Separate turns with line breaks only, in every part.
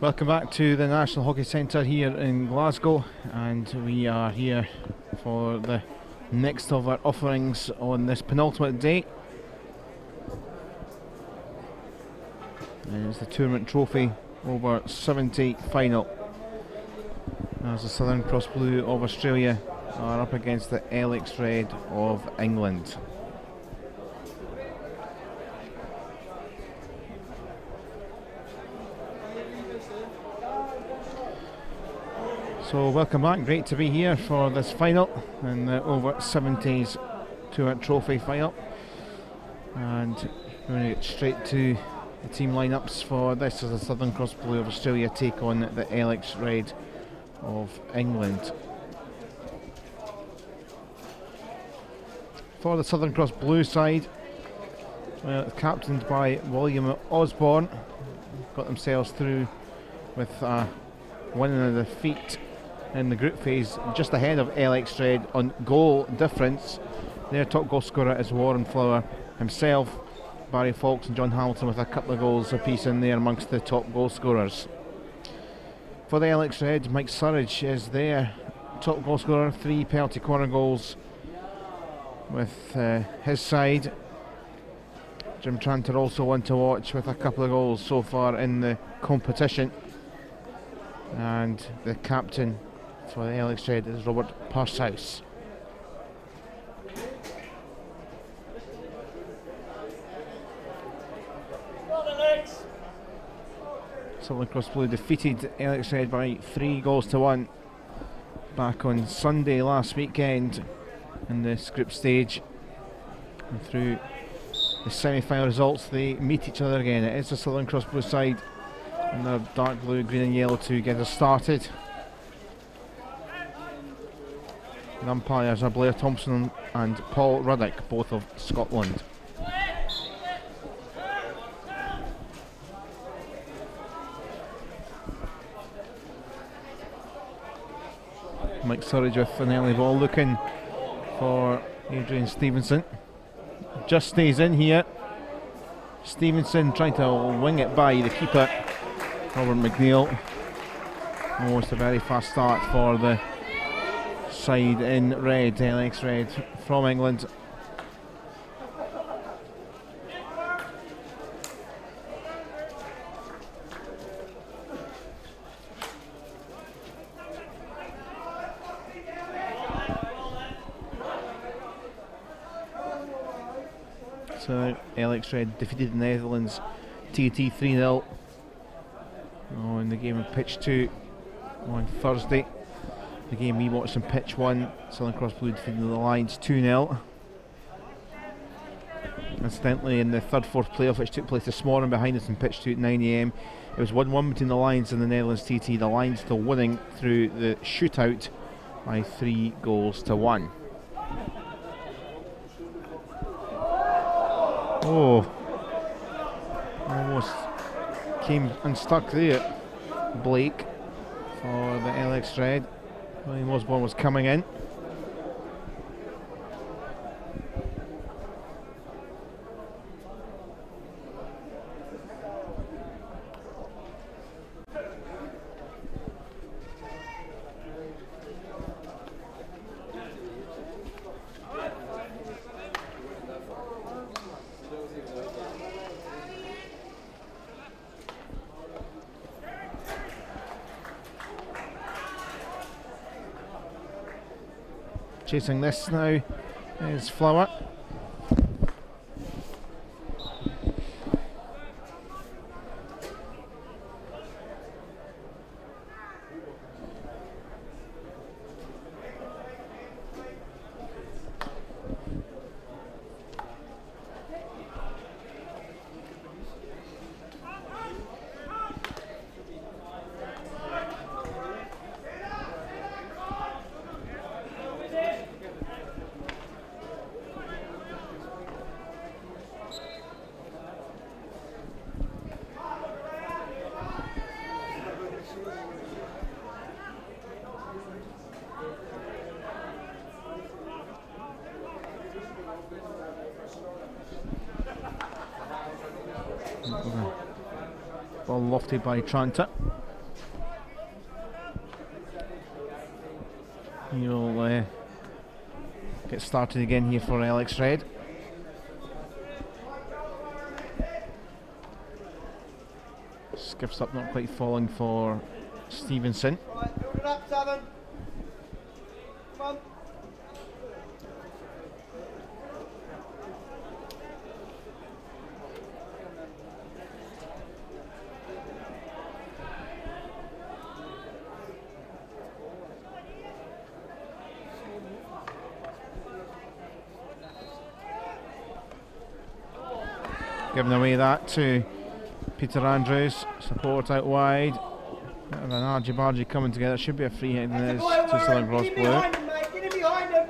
Welcome back to the National Hockey Centre here in Glasgow, and we are here for the next of our offerings on this penultimate day. And it's the tournament trophy over 70 final, as the Southern Cross Blue of Australia are up against the Alex Red of England. So welcome back, great to be here for this final in the over 70s tour trophy final, and we're going to get straight to the team lineups for this as the Southern Cross Blue of Australia take on the Alex Red of England. For the Southern Cross Blue side, well, captained by William Osborne, got themselves through with a win and a defeat in the group phase, just ahead of Alex Red on goal difference. Their top goal scorer is Warren Flower himself. Barry Fawkes and John Hamilton with a couple of goals apiece in there amongst the top goal scorers. For the Alex Red, Mike Surridge is their top goal scorer, 3 penalty corner goals with his side. Jim Tranter also one to watch with a couple of goals so far in the competition. And the captain for the Alex Red is Robert Parsouse. Southern Cross Blue defeated Alex Red by 3-1 back on Sunday last weekend in this group stage. And through the semi-final results, they meet each other again. It is the Southern Cross Blue side and their dark blue, green and yellow to get us started. The umpires are Blair Thompson and Paul Ruddock, both of Scotland. Mike Surridge with an early ball looking for Adrian Stevenson. Just stays in here. Stevenson trying to wing it by the keeper, Robert McNeil. Almost a very fast start for the side in red, Alex Red from England. So Alex Red defeated the Netherlands TT 3-0 in the game of pitch 2 on Thursday. The game we watched on pitch 1, Southern Cross Blue defeated the Lions 2-0. Incidentally, in the third-fourth playoff which took place this morning behind us in pitch 2 at 9 AM, it was 1-1 between the Lions and the Netherlands TT. The Lions still winning through the shootout by 3-1. Oh, almost came unstuck there, Blake, for the Alex Red. William Osborne was coming in. Chasing this now is Flower. lofted by Tranter. He'll get started again here for Alex Red. Skips up, not quite falling for Stevenson.
Right, build it up, Southern. Come on.
Giving away that to Peter Andrews, support out wide. Bit of an argy-bargy coming together. Should be a free hit in this to Southern Cross Blue.
Get him behind him.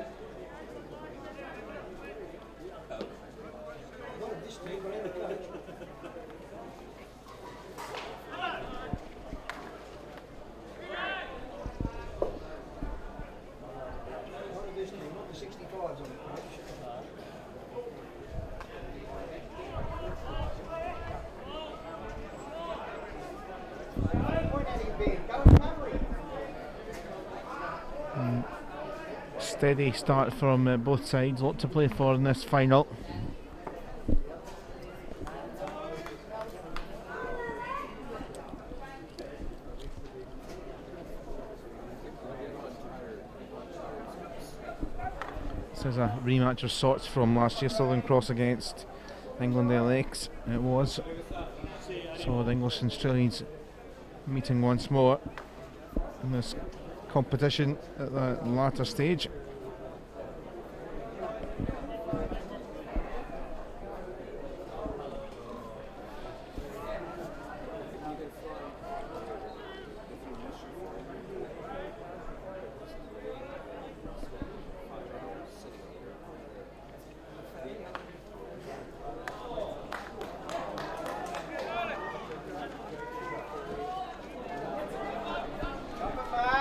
Steady start from both sides, lot to play for in this final. This is a rematch of sorts from last year, Southern Cross against England LX. It was. So the English and Australians meeting once more in this competition at the latter stage.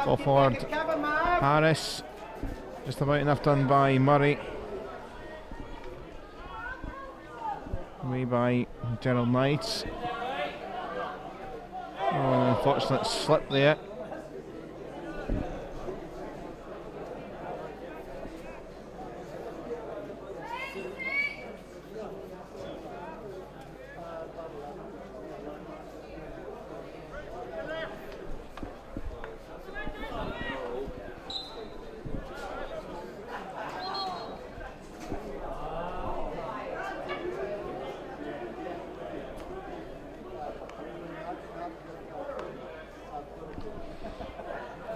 Ball forward, Harris, just about enough done by Murray. Away by Gerald Knights. Oh, unfortunate slip there.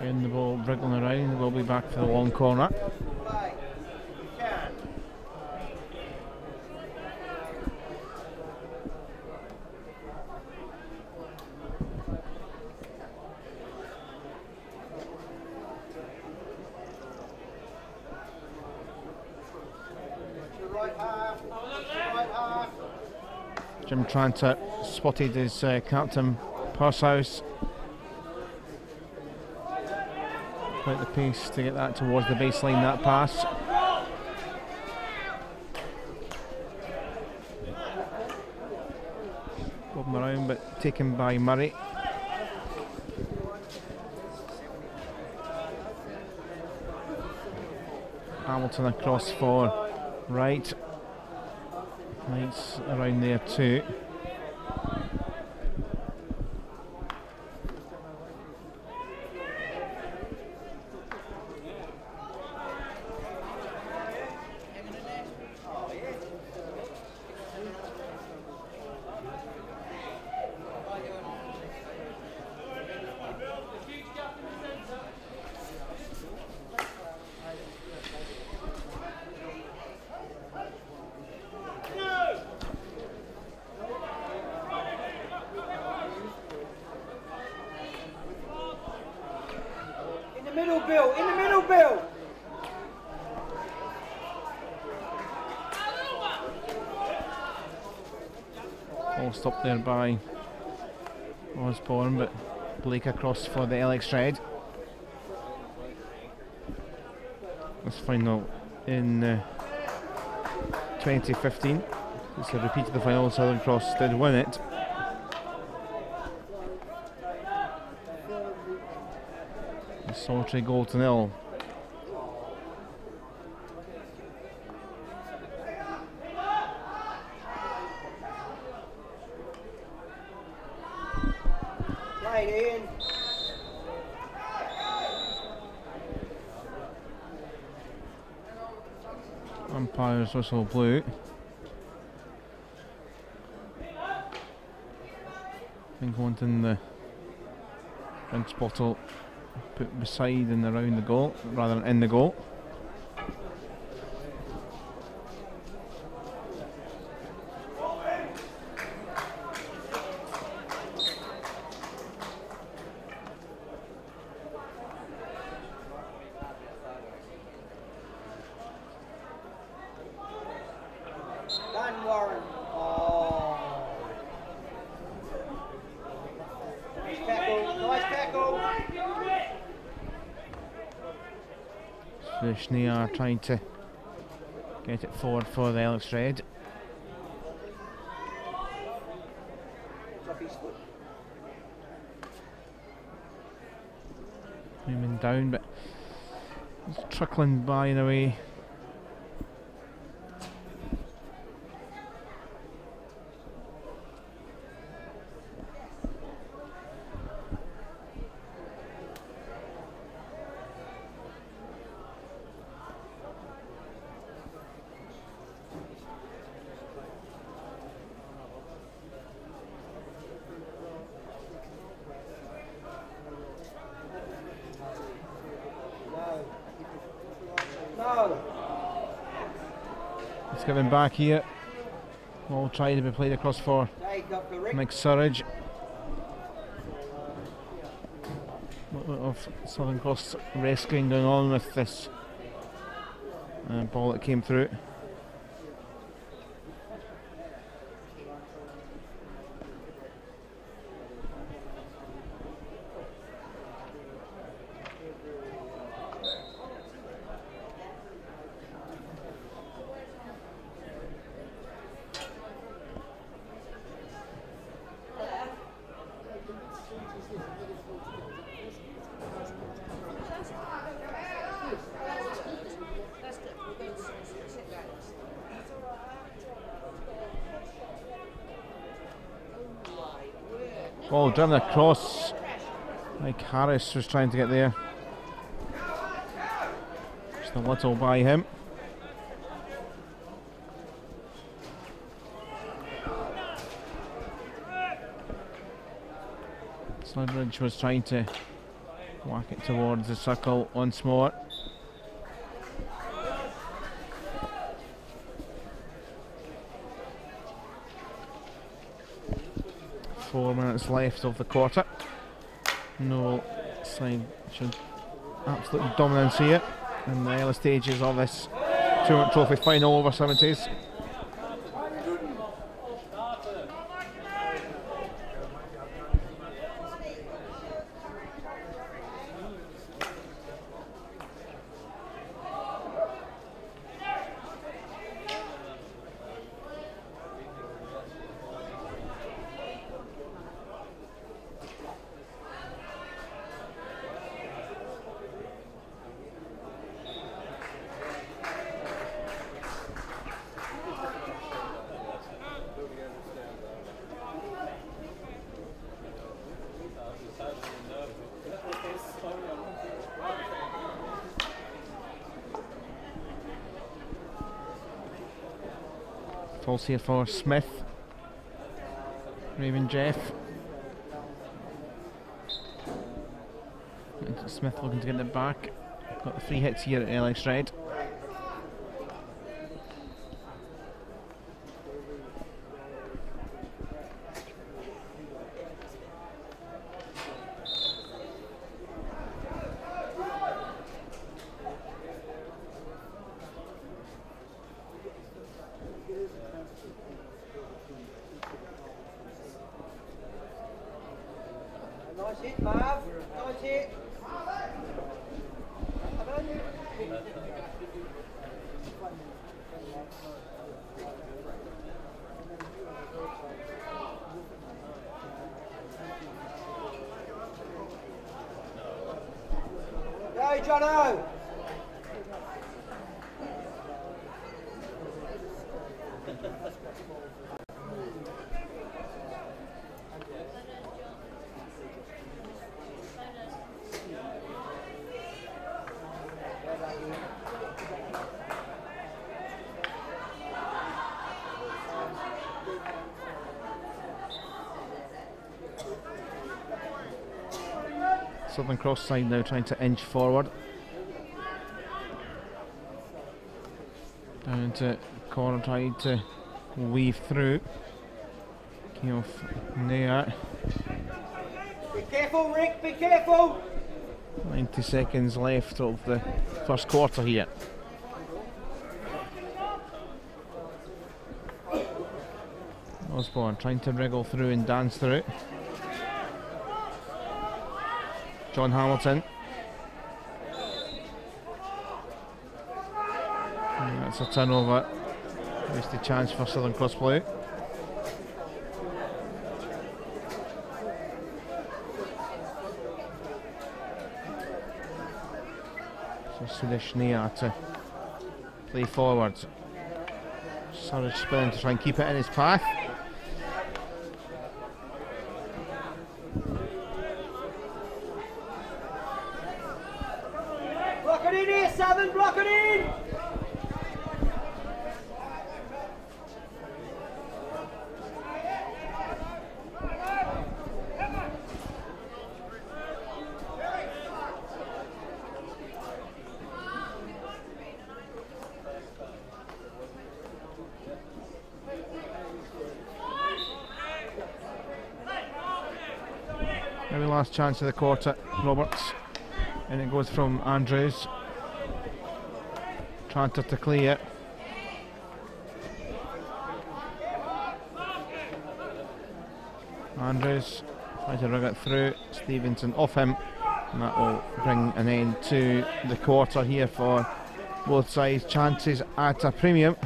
And the ball wriggling around, we'll be back for the long corner. Jim Tranter spotted his captain Pursehouse. Quite the pace to get that towards the baseline, that pass. Bobbing around but taken by Murray. Hamilton across for Wright. Knights around there too.
In the middle, Bill!
All stopped there by Osborne, but Blake across for the LX Red. This final in 2015. It's a repeat of the final. Southern Cross did win it. Sultry goal to nil.
Played in.
Umpire's whistle blew. I think wanting the drinks bottle put beside and around the goal rather than in the goal.
Dan Warren. Oh. Nice tackle. Nice tackle.
Swishny are trying to get it forward for the Alex Red.
Drop his foot.
Coming down, but it's trickling by in a way.
No.
It's given back here. Ball trying to be played across for
Hey, Dr. Rick.
Mike Surridge. A lot of Southern Cross rescuing going on with this ball that came through. Ball driven across. Mike Harris was trying to get there. Just a little by him. Slidridge was trying to whack it towards the circle once more. Four minutes left of the quarter. No side should absolute dominance here in the early stages of this tournament trophy final over 70s. Falls here for Smith. Raven Jeff. Smith looking to get it back. Got the free hits here at Alex Red.
Nice hit, Marv. Nice hit. Go, Jono!
Southern Cross side now trying to inch forward. Down to corner, trying to weave through. Keoff there.
Be careful, Rick, be careful!
90 seconds left of the first quarter here. Osborne trying to wriggle through and dance through. John Hamilton. And that's a turnover. Wasted chance for Southern Cross Blue. So Swedish Nia to play forward. Surridge spinning to try and keep it in his path.
Block it in here, Southern, block it in!
Very last chance of the quarter, Roberts. And it goes from Andrews. Tranter to clear. Andrews tries to rig it through. Stevenson off him. And that will bring an end to the quarter here for both sides. Chances at a premium.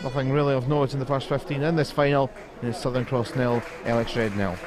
Nothing really of note in the first 15 in this final. It's Southern Cross 0, Alex Red 0.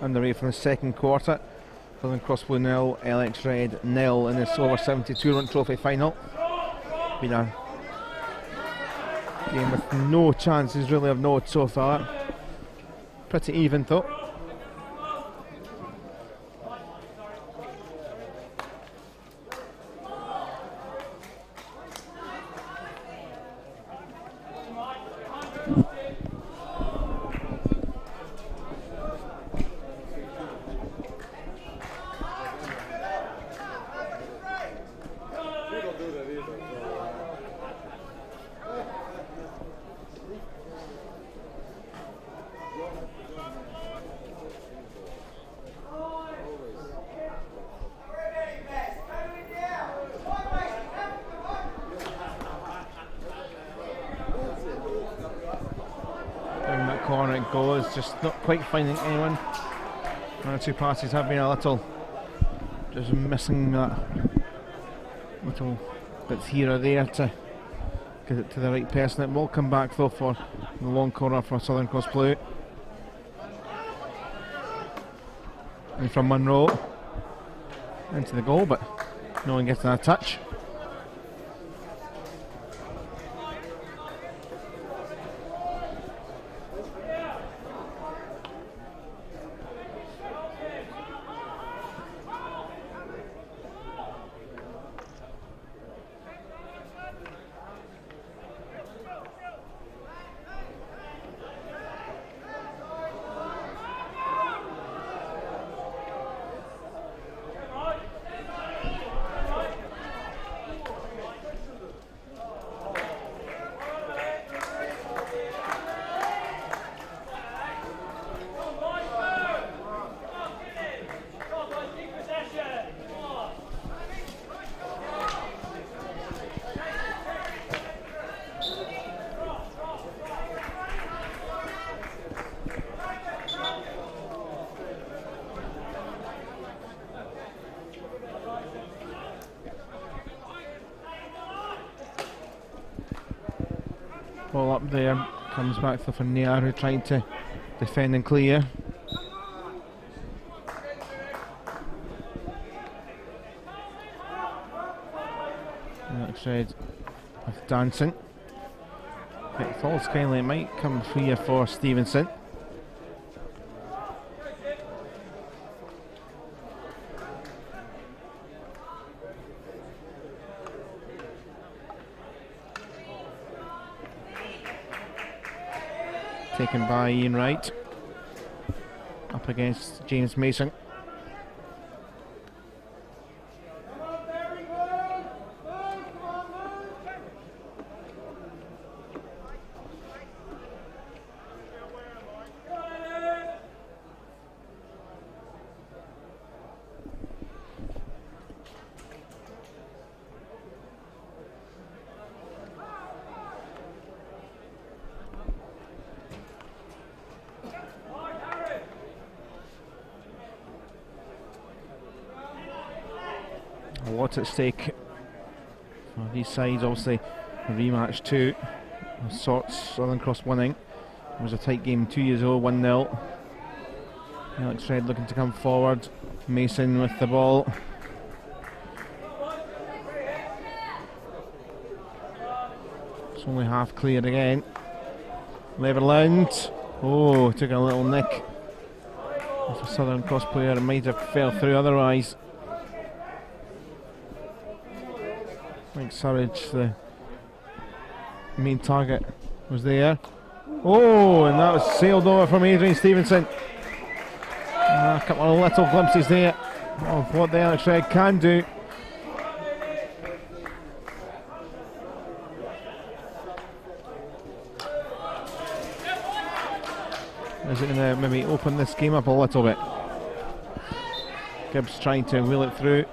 Underway from the second quarter. Southern Cross Blue 0, LX Red 0 in this o70 tournament trophy final. Been a game with no chances really of note so far. Pretty even though. corner it goes, just not quite finding anyone. One or two passes have been a little just missing that little bits here or there to get it to the right person. It will come back though for the long corner for Southern Cross Blue. And from Munro into the goal, but no one getting a touch. Ball up there, comes back for Nair, who tried to defend and clear. Alex Red with Danson. It falls kindly, it might come free for Stevenson. Taken by Ian Wright, up against James Mason. A lot at stake for these sides. Obviously a rematch too of sorts. Southern Cross winning. It was a tight game 2 years ago, 1-0. Alex Red looking to come forward. Mason with the ball. It's only half cleared again. Leverland. Oh, took a little nick. If a Southern Cross player, it might have fell through otherwise. I think Surridge, the main target, was there. Oh, and that was sailed over from Adrian Stevenson. A couple of little glimpses there of what the Alex Red can do. Is it going to maybe open this game up a little bit? Gibbs trying to wheel it through.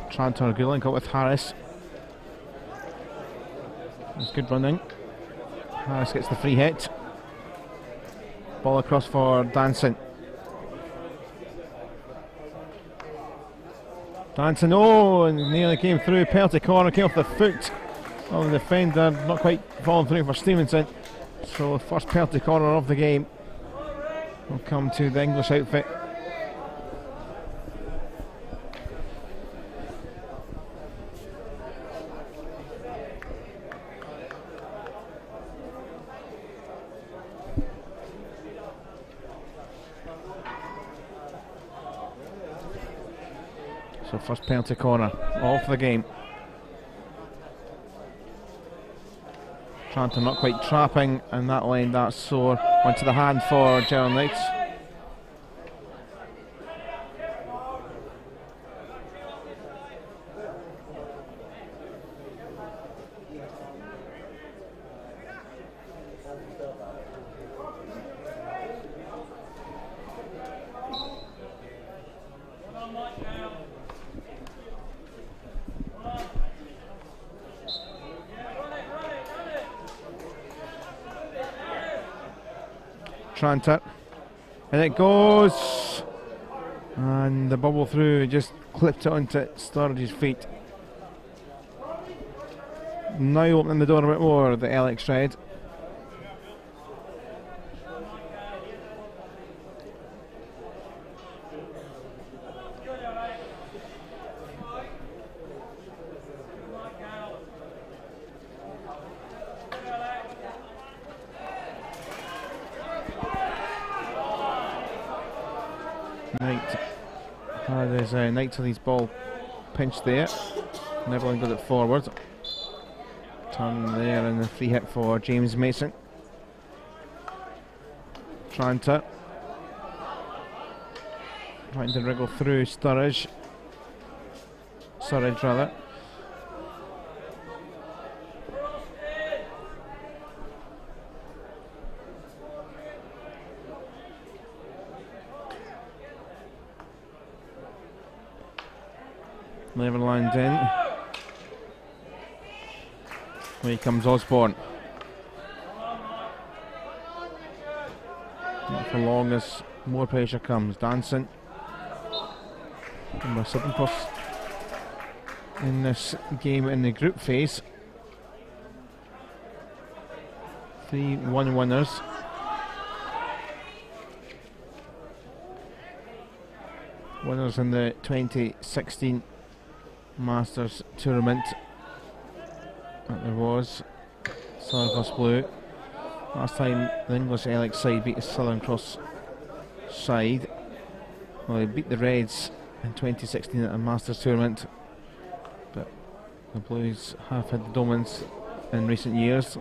Trantor, good link up with Harris. That's good running. Harris gets the free hit. Ball across for Danson. Danson, oh, and nearly came through. Penalty corner, came off the foot of the defender. Not quite falling through for Stevenson. So, first penalty corner of the game will come to the English outfit. So first penalty corner, all for the game. Tranter not quite trapping, and that line, that's sore. Onto the hand for Gerald Knights. Tranter, and it goes, and the bubble through just clipped it onto Sturridge's feet. Now opening the door a bit more, the Alex Red. Knight to his ball pinched there. Neverland got it forward. Turn there and the free hit for James Mason. Tranter trying to wriggle through Sturridge. Surridge rather. Neverland in. Here comes Osborne. Not for long as more pressure comes. Dancing. Number 7 plus in this game in the group phase. 3-1 winners. Winners in the 2016 Masters tournament that there was. Southern Cross Blue. Last time the English Alex side beat the Southern Cross side. Well, they beat the Reds in 2016 at the Masters tournament, but the Blues have had the dominance in recent years.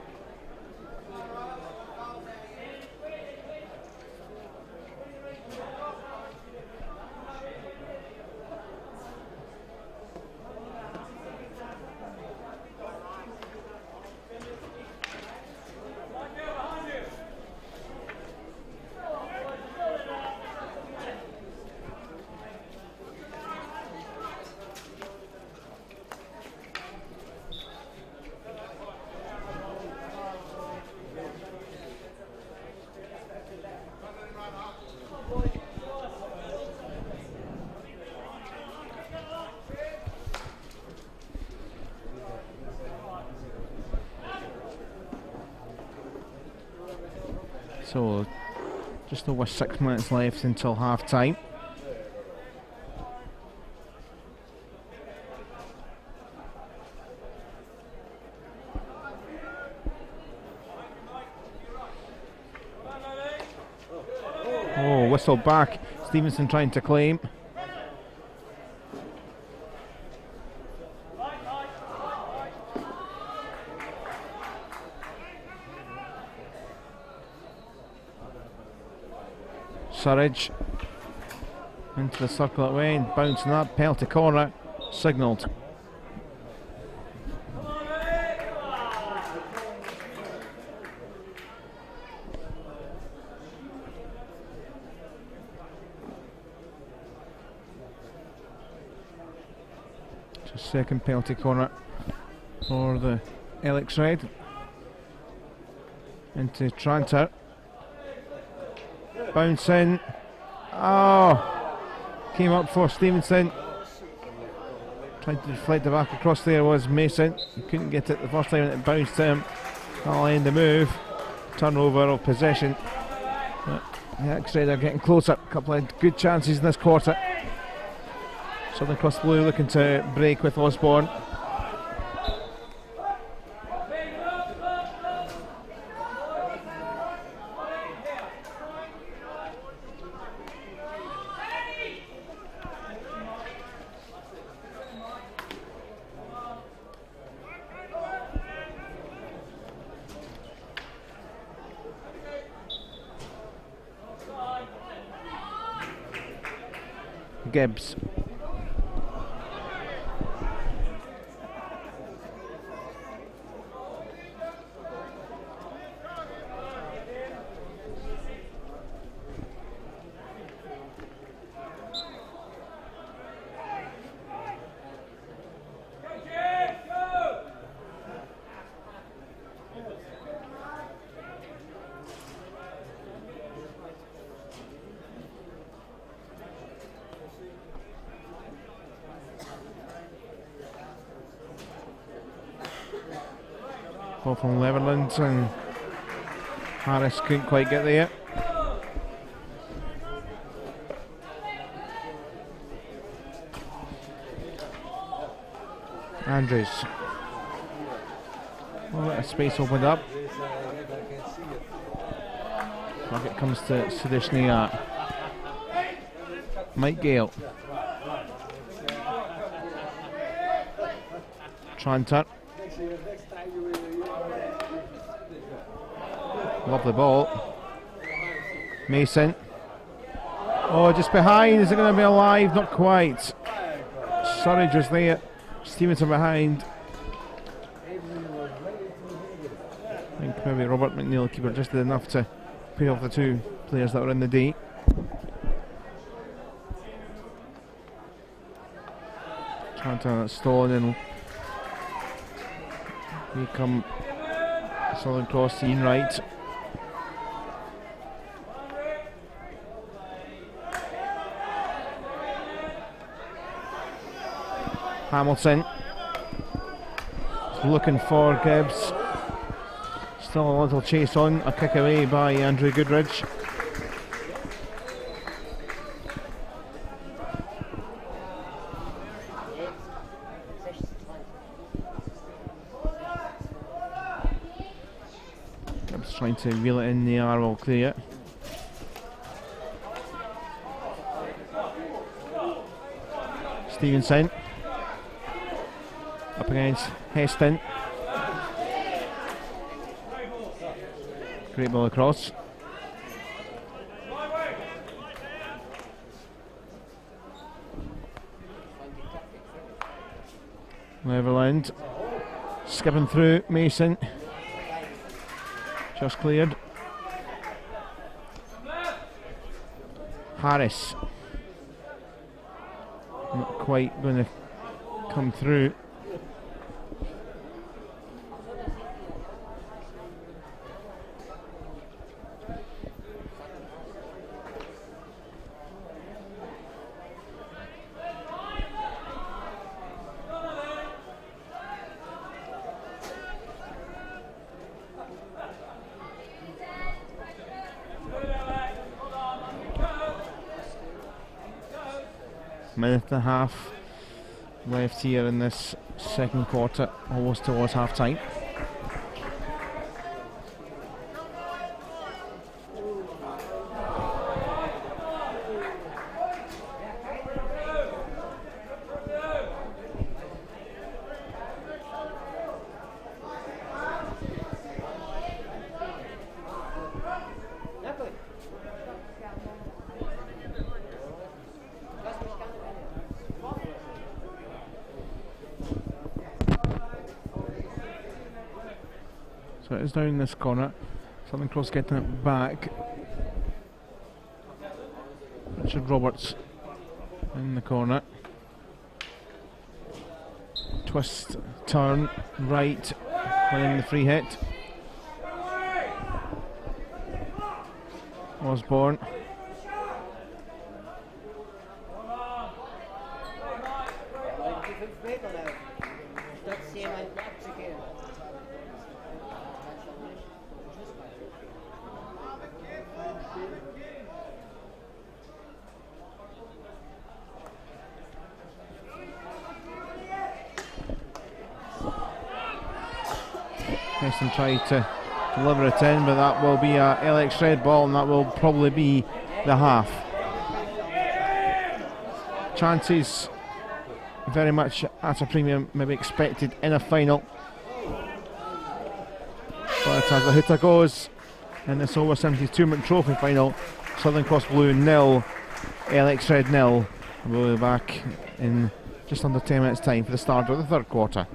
So, just over 6 minutes left until half time. Oh, whistle back. Stevenson trying to claim. Surridge into the circle it went, bouncing that, penalty corner, signalled. Just second penalty corner for the Alex Red. Into Tranter. Bounce in. Oh, came up for Stevenson. Trying to deflect the back across there was Mason. He couldn't get it the first time and it bounced to him. That'll end the move. Turnover of possession. But the X-Red are getting closer. A couple of good chances in this quarter. Southern Cross Blue looking to break with Osborne. Gibbs. Ball from Leverland, and Harris couldn't quite get there. Andrews. Well, a space opened up. Back it comes to Sudishniak. Mike Gale. Tranter. Lovely ball. Mason. Oh, just behind. Is it going to be alive? Not quite. Surridge was there. Stevenson behind. I think maybe Robert McNeil, keeper, just did enough to pay off the two players that were in the D. Tranter, that's stolen, and here come Southern Cross, Ian Wright. Hamilton looking for Gibbs. Still a little chase on. A kick away by Andrew Goodridge. Gibbs trying to reel it in the air, will clear it. Stevenson up against Heston. Great ball across. Leverland skipping through. Mason just cleared. Harris not quite going to come through. Minute and a half left here in this second quarter, almost towards half time. So it is down this corner. Southern Cross getting it back. Richard Roberts in the corner. Twist, turn, right, winning the free hit. Osborne. Heston tried to deliver it in, but that will be a LX red ball, and that will probably be the half. Chances very much at a premium, maybe expected in a final. But as the hooter goes in this o70 tournament trophy final, Southern Cross Blue 0, LX Red 0. We'll be back in just under 10 minutes' time for the start of the third quarter.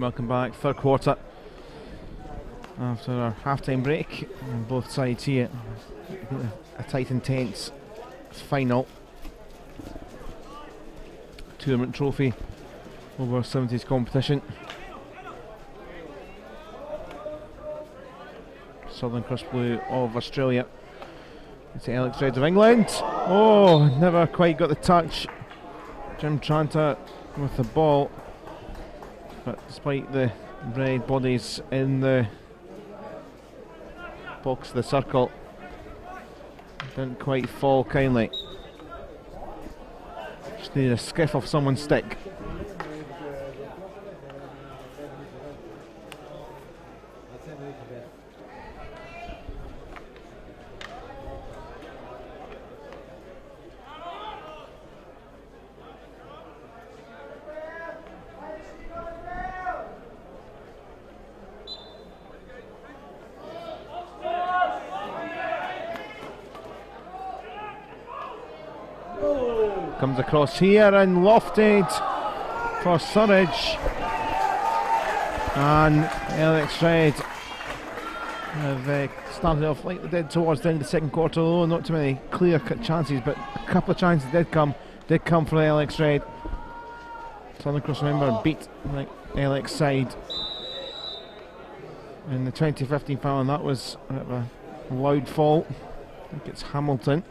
Welcome back, third quarter. After our half-time break, on both sides here, a tight and tense final. Tournament trophy over 70s competition. Southern Cross Blue of Australia. It's the Alex Reds of England. Oh, never quite got the touch. Jim Tranter with the ball. But despite the red bodies in the box of the circle, didn't quite fall kindly. Just needed a skiff off someone's stick. Comes across here and lofted for Surridge, and Alex Red have started off like they did towards the end of the second quarter, although not too many clear-cut chances, but a couple of chances did come for the Alex Red. Southern Cross, remember, beat the Alex side in the 2015 final, and that was a bit of a loud fall. I think it's Hamilton.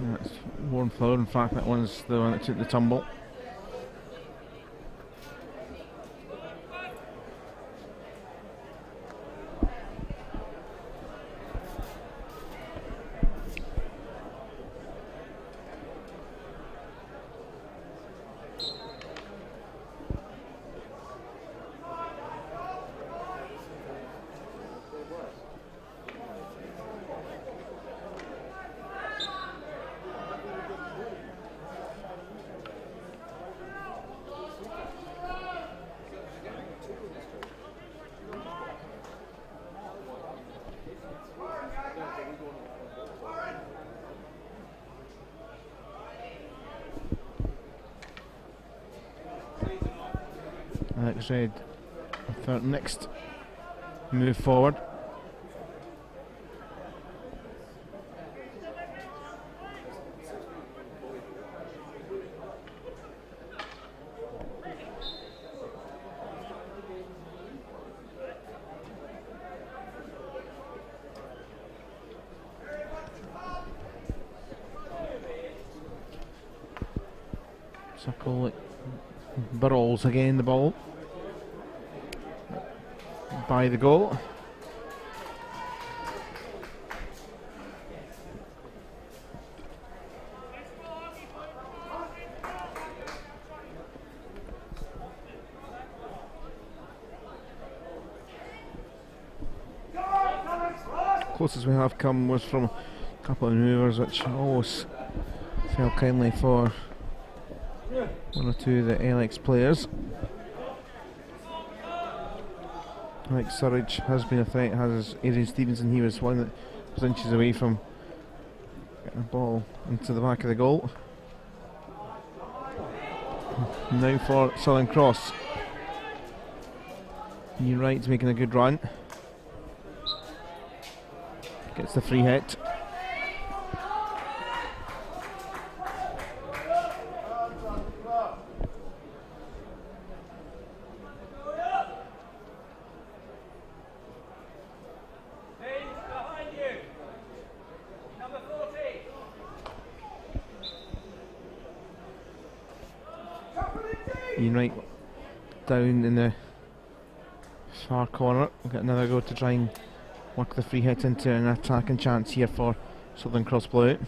That's Warren Flower, in fact that one's the one that took the tumble. Alex Red for next move forward. Circle Burrows again the ball by the goal. Closest we have come was from a couple of maneuvers which almost fell kindly for one or two of the LX players. Like Surridge has been a threat, has Adrian Stevenson. He was one that was inches away from getting a ball into the back of the goal. Now for Southern Cross. New Wright's making a good run. Gets the free hit. Ian Wright down in the far corner. We'll get another go to try and work the free hit into an attacking chance here for Southern Cross Blue.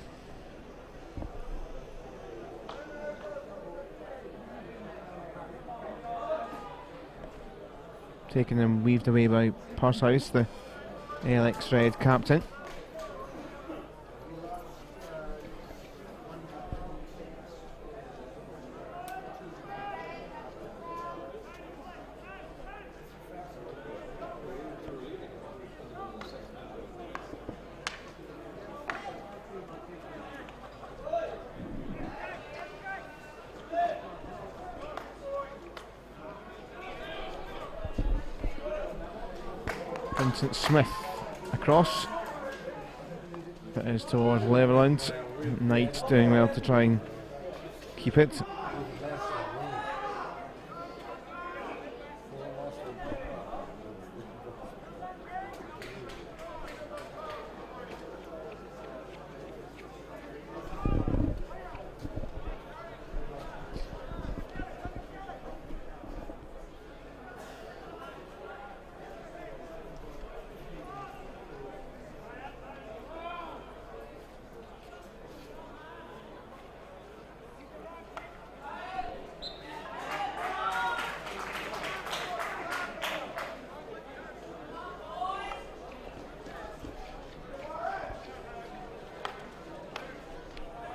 Taken and weaved away by Parshouse, the ALX Red captain. Vincent Smith across. It is towards Leverland. Knight doing well to try and keep it.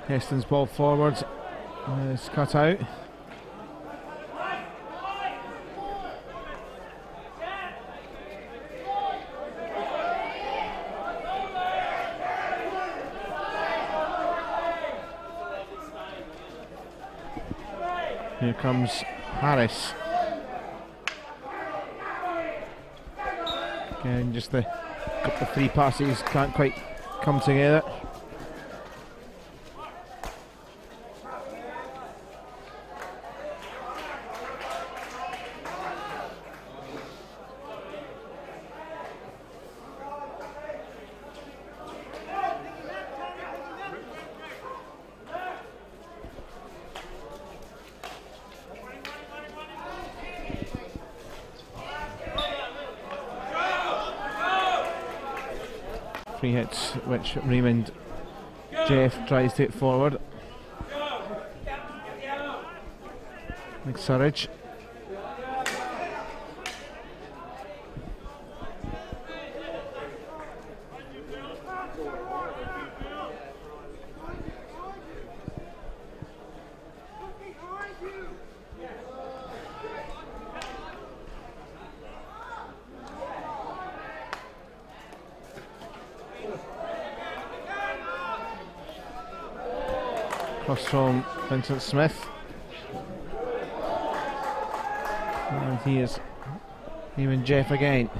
Heston's ball forward is cut out. Here comes Harris. Again, just the couple of three passes can't quite come together. Free hits which Raymond Jeff tries to hit forward. Like Surridge. Cross from Vincent Smith. And he is even Jeff again.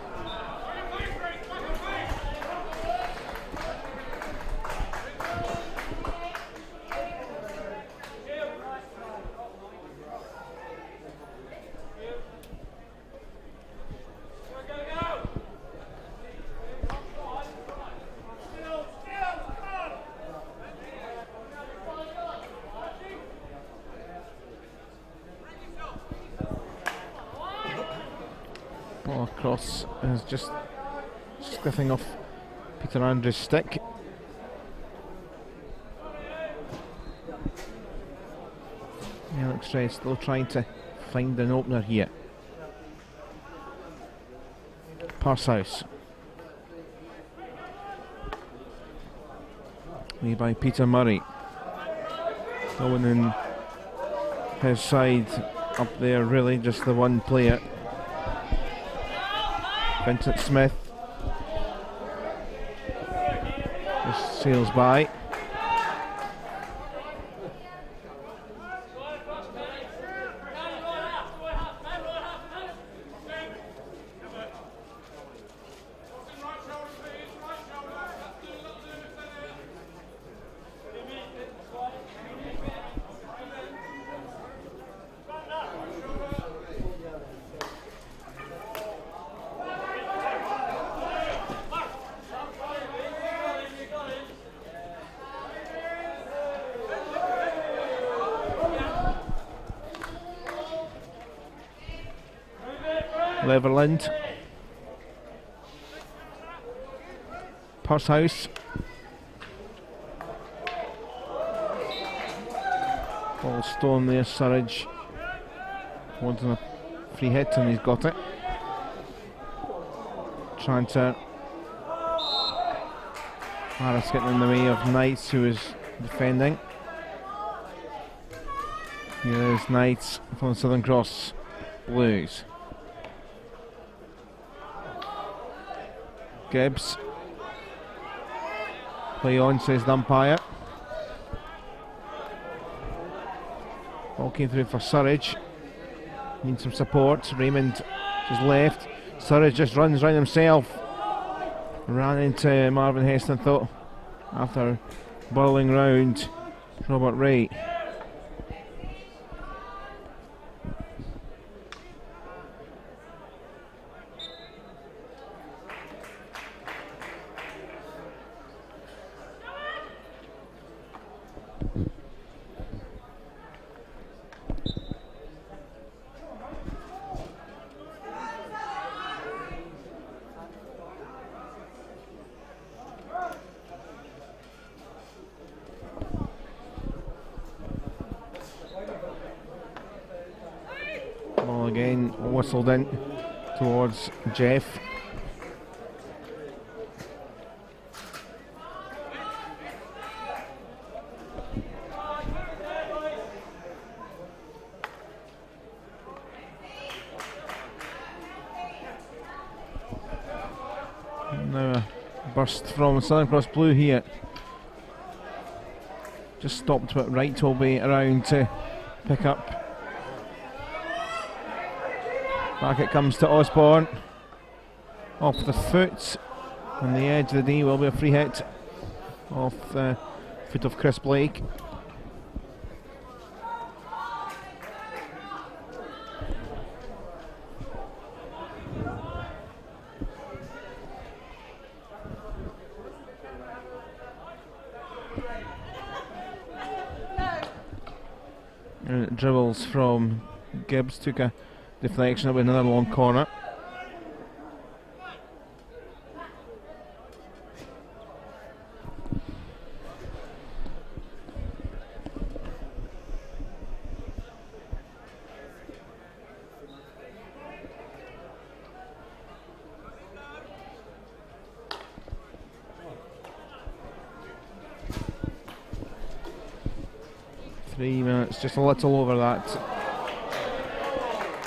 Ball across is just slipping off Peter Andrews' stick. Alex Ray still trying to find an opener here. Parshouse. Made by Peter Murray. No one in his side up there really, just the one player. Vincent Smith just sails by. Leverland. Parshouse. Ball stone there, Surridge wanting a free hit and he's got it. Tranter. Harris getting in the way of Knights, who is defending. Here is Knights from Southern Cross Blues. Gibbs. Play on, says the umpire. Ball came through for Surridge. Needs some support. Raymond is left. Surridge just runs round himself. ran into Marvin Heston, thought, after burling round Robert Wright. Ball again whistled in towards Jeff. Now a burst from Southern Cross Blue here. Just stopped, but Wright will be around to pick up. Back it comes to Osborne. Off the foot. On the edge of the knee will be a free hit off the foot of Chris Blake. And it dribbles from Gibbs, took a deflection of another long corner. Minutes, just a little over that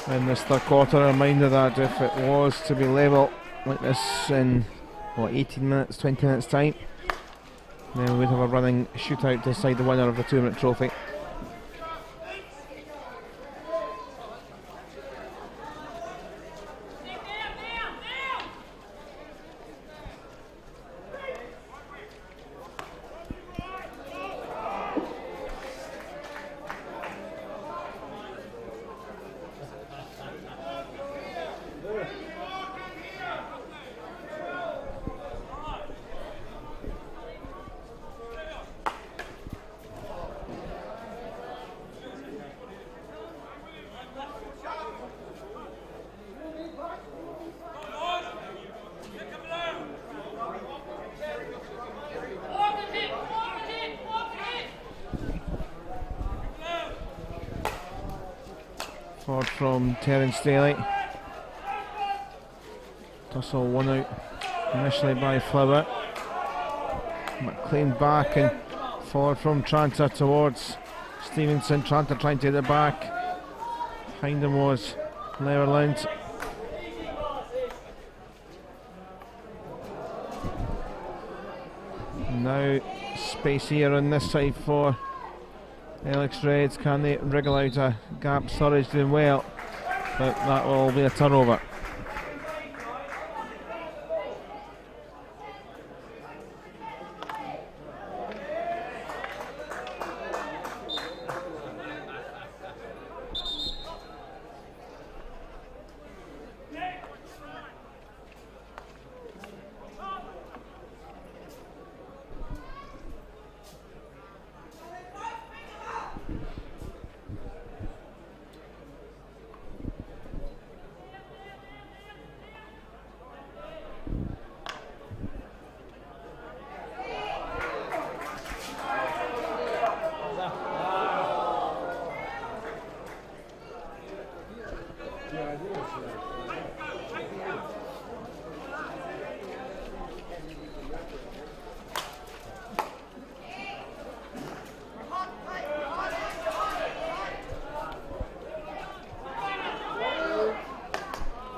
in this third quarter. A reminder that if it was to be level like this in 18 minutes, 20 minutes time, then we'd have a running shootout to decide the winner of the 2-minute trophy. Forward from Terence Daly. Tussle one out initially by Flower. McLean back and forward from Tranter towards Stevenson. Tranter trying to get it back. Behind him was Leverland. Now space here on this side for Alex Reds. Can they wriggle out a gap? Surridge doing well, but that will be a turnover.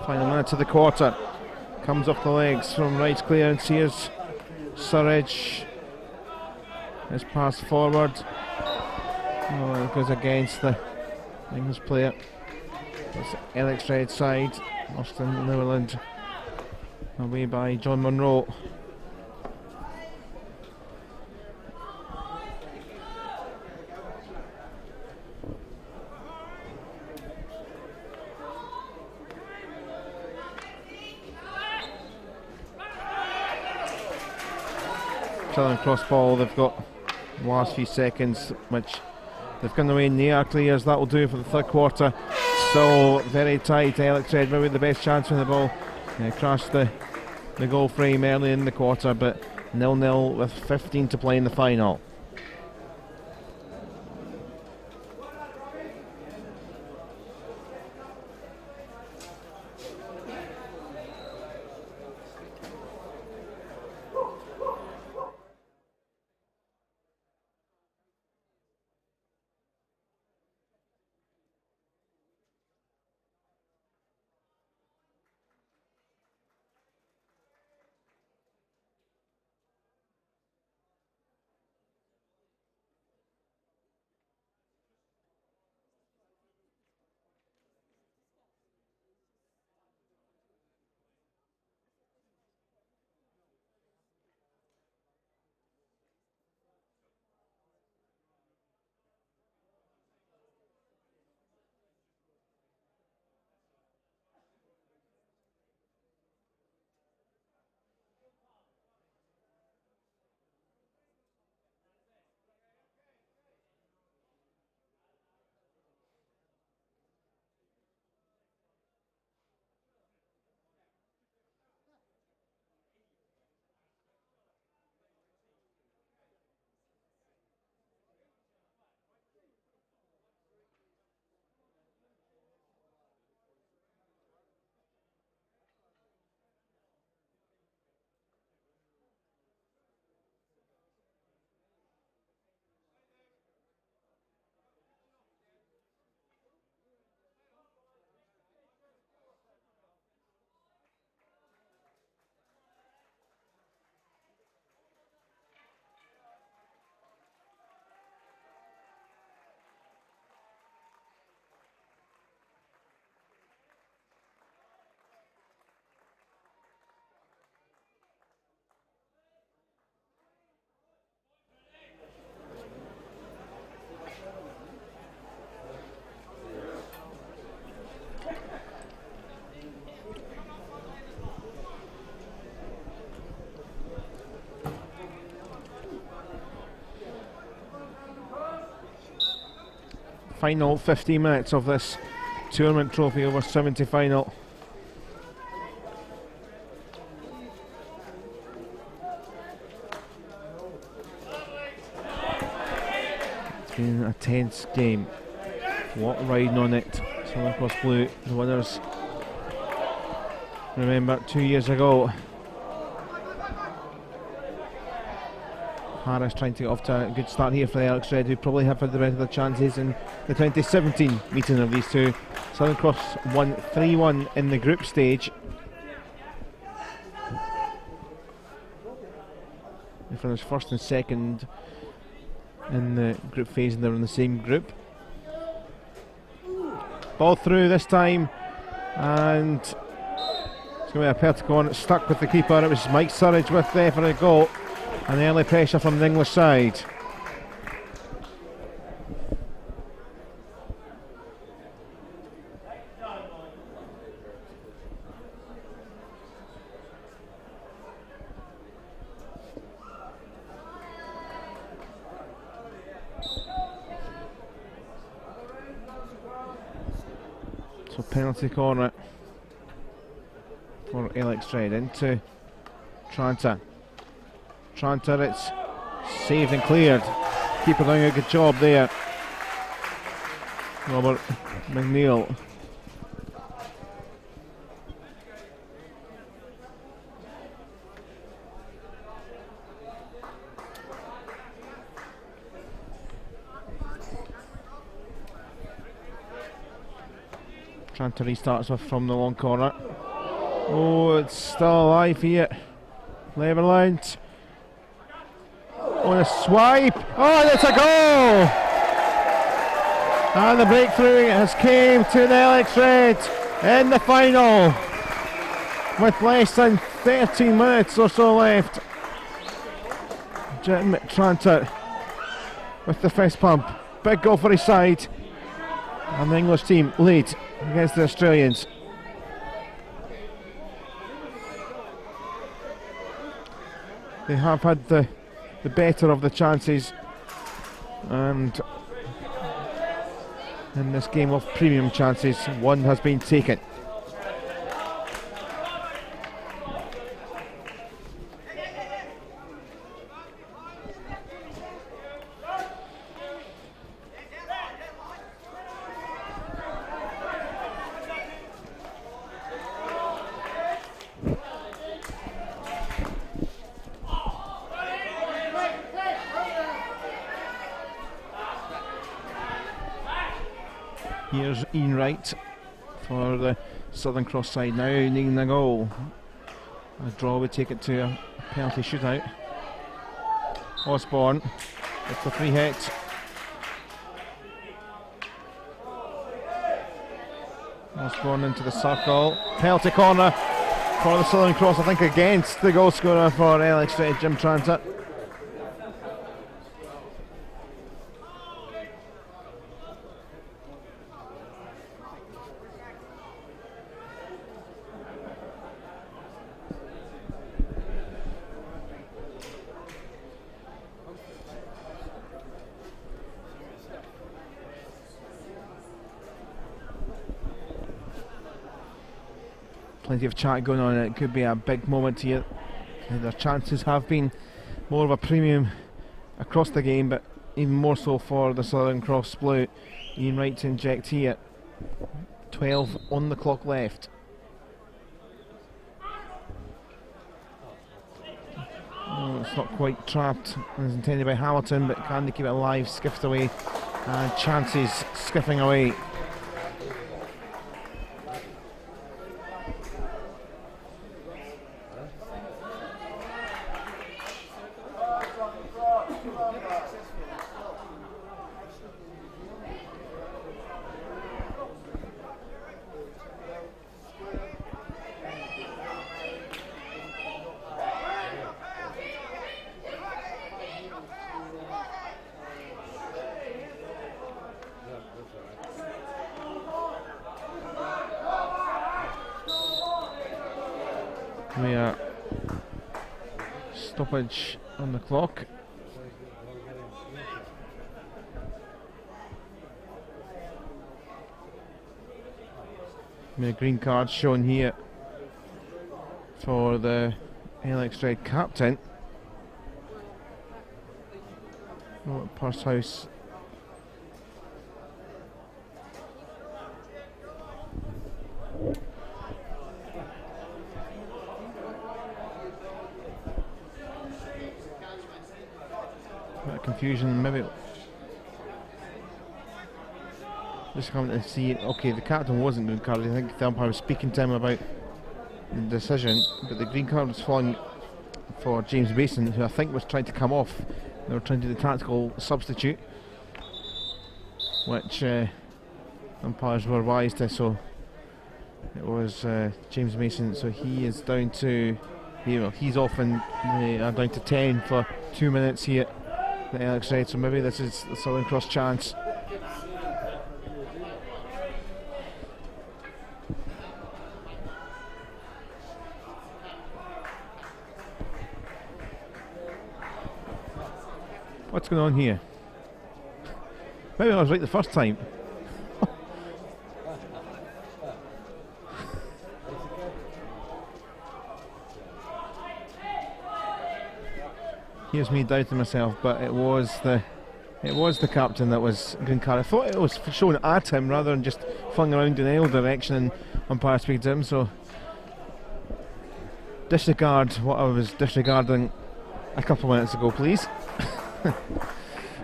Final minute of the quarter. Comes off the legs from right clearance. Here's Surridge. His pass forward. Oh, it goes against the English player. It's Alex Red side. Austin Newland away by John Monroe. Southern Cross ball, they've got the last few seconds, which they've gone away near clears. That will do for the third quarter. So very tight. Alex Red maybe the best chance for the ball. Crashed the goal frame early in the quarter, but 0-0 with 15 to play in the final. Final 15 minutes of this tournament trophy over 70 final. It's been a tense game. A lot riding on it. Southern Cross Blue, the winners. Remember 2 years ago, Harris trying to get off to a good start here for the Alex Red, who probably have had the rest of their chances in the 2017 meeting of these two. Southern Cross won 3-1 in the group stage. They finished first and second in the group phase, and they're in the same group. Ball through this time, and it's going to be a Perticon. It's stuck with the keeper. It was Mike Surridge with there for a goal. And the early pressure from the English side. So penalty corner for Alex Red into Tranter. Tranter, it's saved and cleared. Keeper doing a good job there. Robert McNeil. Tranter restarts with from the long corner. Oh, it's still alive here. Leverland. On a swipe. Oh, that's a goal! And the breakthrough has came to the Alex Red in the final. with less than 13 minutes or so left. Jim Tranter with the fist pump. Big goal for his side. And the English team lead against the Australians. They have had the better of the chances, and in this game of premium chances, one has been taken. Here's Ian Wright for the Southern Cross side now, needing a goal. A draw would take it to a penalty shootout. Osborne with the free hit. Osborne into the circle. Penalty corner for the Southern Cross, I think against the goal scorer for Alex Strait, Jim Tranter. Plenty of chat going on, and it could be a big moment here. Their chances have been more of a premium across the game, but even more so for the Southern Cross Blue. Ian Wright to inject here. 12 on the clock left. Oh, it's not quite trapped as intended by Hamilton, but can they keep it alive? Skiffed away, and chances skiffing away. We are stoppage on the clock. A green card shown here for the Alex Strait captain. Oh, Pursehouse. Bit of confusion, maybe. Just coming to see, okay, the captain wasn't green card. I think the umpire was speaking to him about the decision, but the green card was falling for James Mason, who I think was trying to come off. They were trying to do the tactical substitute, which umpires were wise to, so it was James Mason, so he is down to, he's off, and they are down to 10 for 2 minutes here. The Alex Strait, so maybe this is the Southern Cross chance. What's going on here? Maybe I was right the first time. Here's me doubting myself, but it was the captain that was green card. I thought it was shown at him rather than just flung around in any direction and umpire speaking to him, so disregard what I was disregarding a couple of minutes ago, please.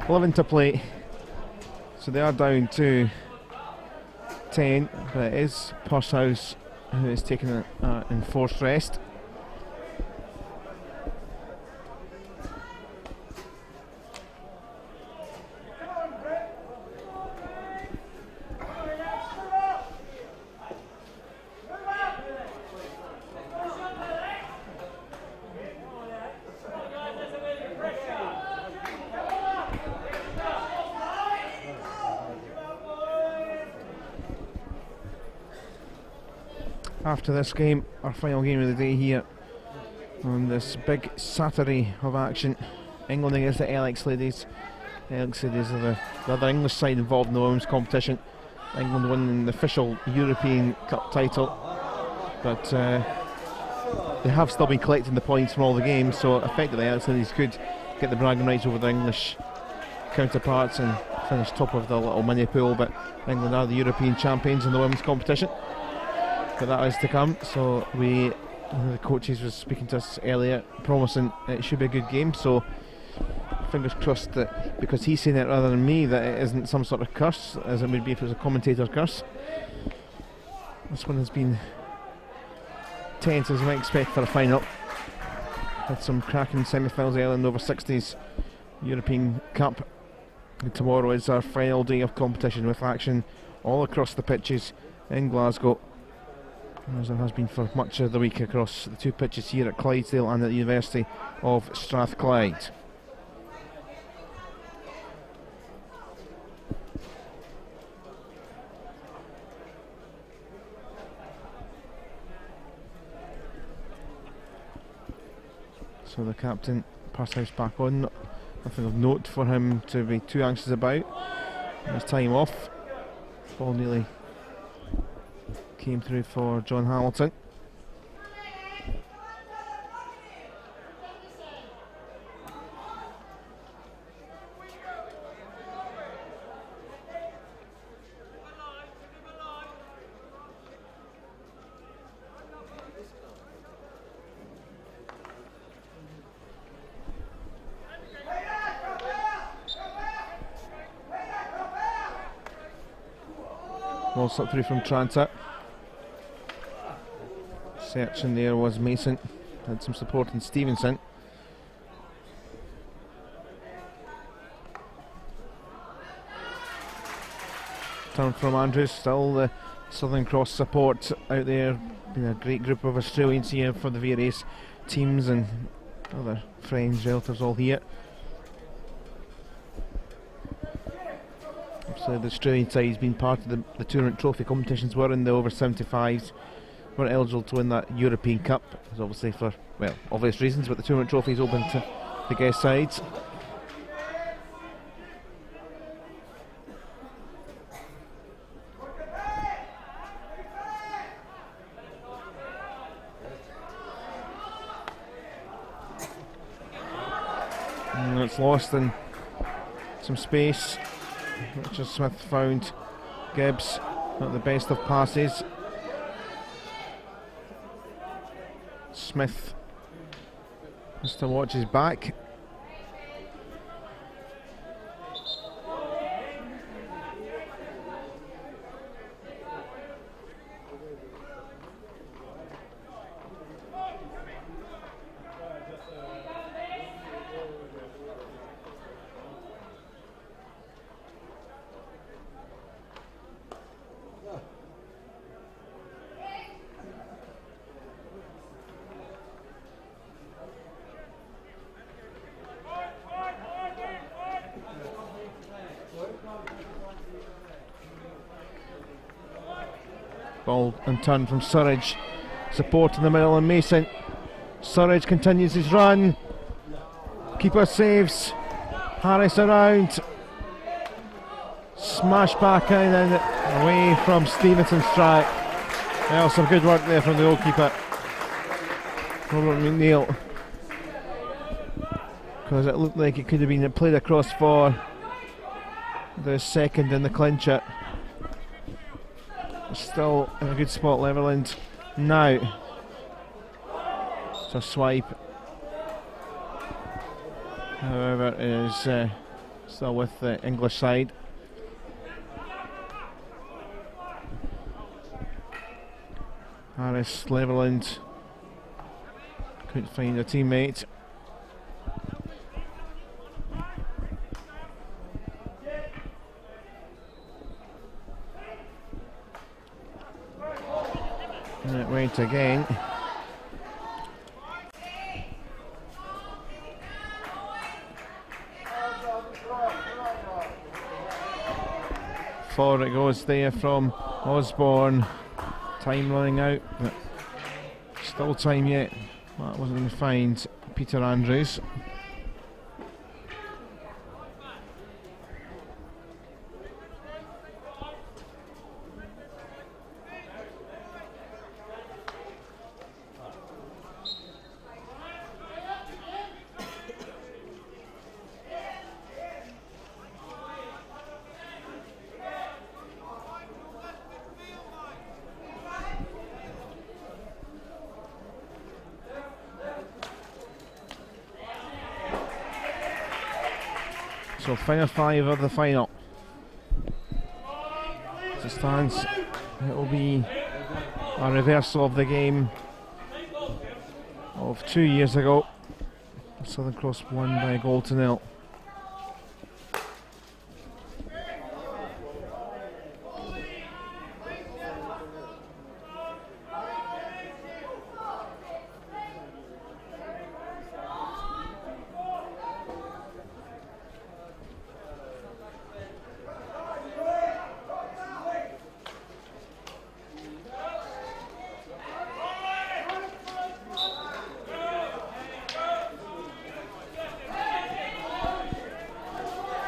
11 to play, so they are down to 10, but it is Pursehouse who is taking an enforced rest. after this game, our final game of the day here on this big Saturday of action. England against the LX Ladies. The LX Ladies are the other English side involved in the women's competition. England winning the official European Cup title, but they have still been collecting the points from all the games, so effectively the LX Ladies could get the bragging rights over the English counterparts and finish top of the little mini pool. But England are the European champions in the women's competition, but that is to come. So one of the coaches was speaking to us earlier, promising it should be a good game, so fingers crossed that, because he's saying it rather than me, that it isn't some sort of curse, as it would be if it was a commentator's curse. This one has been tense, as you might expect for a final. Had some cracking semi-finals early in the over 60s European Cup, and tomorrow is our final day of competition, with action all across the pitches in Glasgow, as there has been for much of the week across the two pitches here at Clydesdale and at the University of Strathclyde. So the captain, Passhouse back on. Nothing of note for him to be too anxious about. His time off. Ball nearly came through for John Hamilton. Ball slipped through from Tranter. Searching there was Mason. Had some support in Stevenson. Turn from Andrews. Still the Southern Cross support out there. Been a great group of Australians here for the various teams and other friends, relatives all here. So the Australian side has been part of the tournament trophy competitions. Were in the over 75s, were eligible to win that European Cup, because obviously for, well, obvious reasons, but the tournament trophy is open to the guest sides. And it's lost in some space. Richard Smith found Gibbs, not the best of passes. Smith has to watch his back. Ball and turn from Surridge. Support in the middle and Mason. Surridge continues his run. Keeper saves. Harris around. Smash back in and away from Stevenson's strike. Well, some good work there from the goalkeeper, Robert McNeil, because it looked like it could have been played across for the second in the clincher. Still in a good spot, Leverland. Now it's a swipe, however it is still with the English side. Harris, Leverland couldn't find a teammate. And it went again. Forward it goes there from Osborne. Time running out, but still time yet. That wasn't going to find Peter Andrews. So final 5 of the final. As it stands, it will be a reversal of the game of 2 years ago. Southern Cross won by a goal to nil.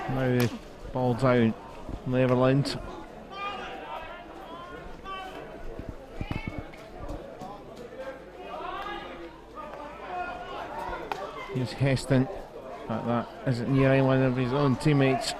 Now the ball down, Leverland. Here's Heston at that. Is it near one of his own teammates?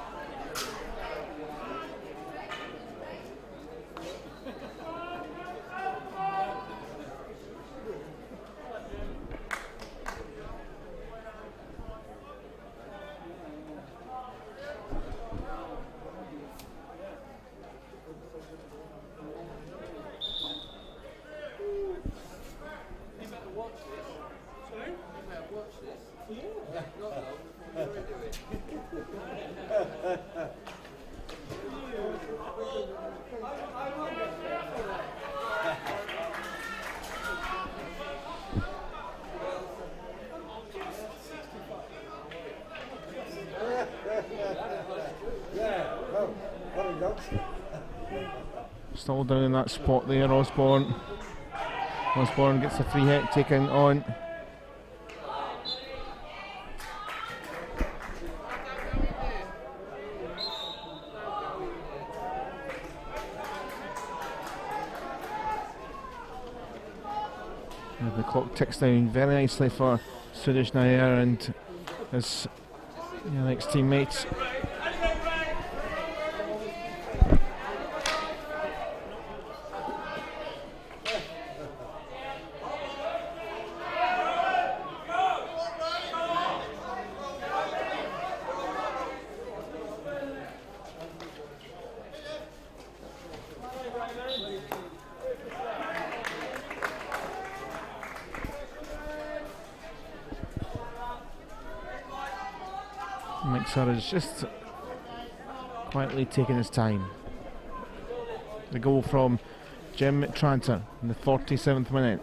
Still down in that spot there, Osborne. Osborne gets a free hit taken on. And the clock ticks down very nicely for Swedish Nair and his next teammates. Mixer is just quietly taking his time. The goal from Jim Tranter in the 47th minute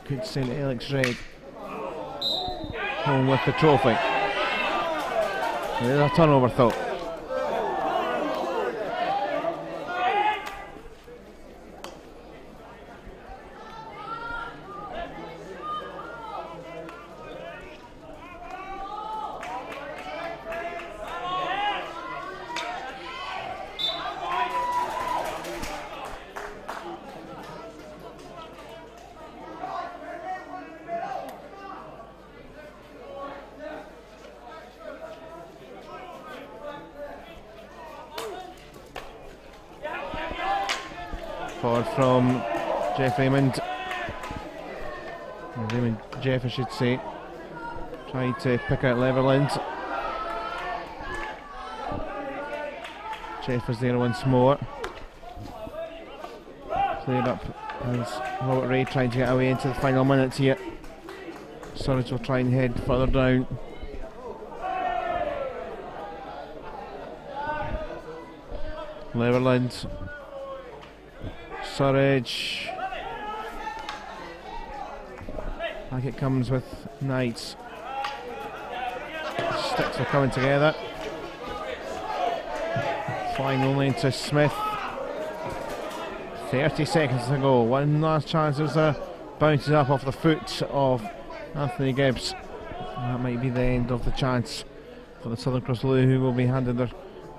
could send Alex Red home with the trophy. There's a turnover thought. Forward from Jeff Raymond. Raymond Jeff, I should say. Tried to pick out Leverland. Jeff is there once more. Cleared up as Robert Ray trying to get away into the final minutes here. Surridge will try and head further down. Leverland. Surridge. Back it comes with Knights. Sticks are coming together. Flying only into Smith. 30 seconds to go. One last chance as bounces up off the foot of Anthony Gibbs. That might be the end of the chance for the Southern Cross Blue, who will be handing their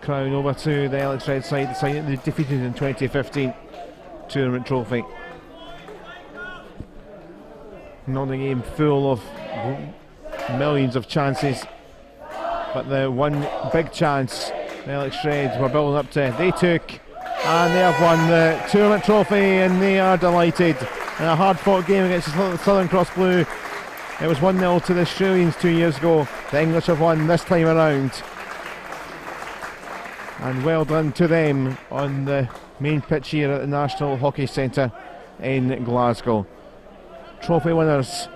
crown over to the Alex Red side, the side that they defeated in 2015 tournament trophy. Not a game full of millions of chances, but the one big chance the Alex Reds were building up to, they took, and they have won the tournament trophy, and they are delighted. In a hard fought game against the Southern Cross Blue, it was 1-0 to the Australians 2 years ago. The English have won this time around, and well done to them on the main pitch here at the National Hockey Centre in Glasgow. Trophy winners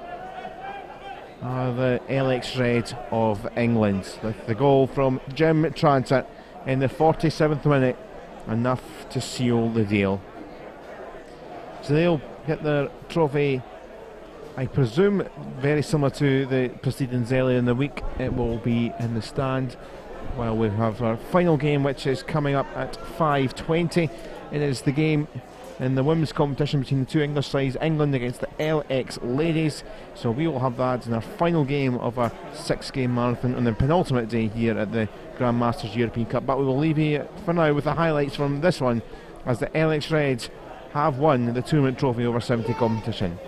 are the LX Red of England, with the goal from Jim Transit in the 47th minute, enough to seal the deal. So they'll get their trophy, I presume, very similar to the proceedings earlier in the week. It will be in the stand while we have our final game, which is coming up at 5:20. It is the game in the women's competition between the two English sides, England against the LX Ladies. So we will have that in our final game of our 6-game marathon on the penultimate day here at the Grandmasters European Cup. But we will leave you for now with the highlights from this one, as the LX Reds have won the tournament trophy over 70 competition.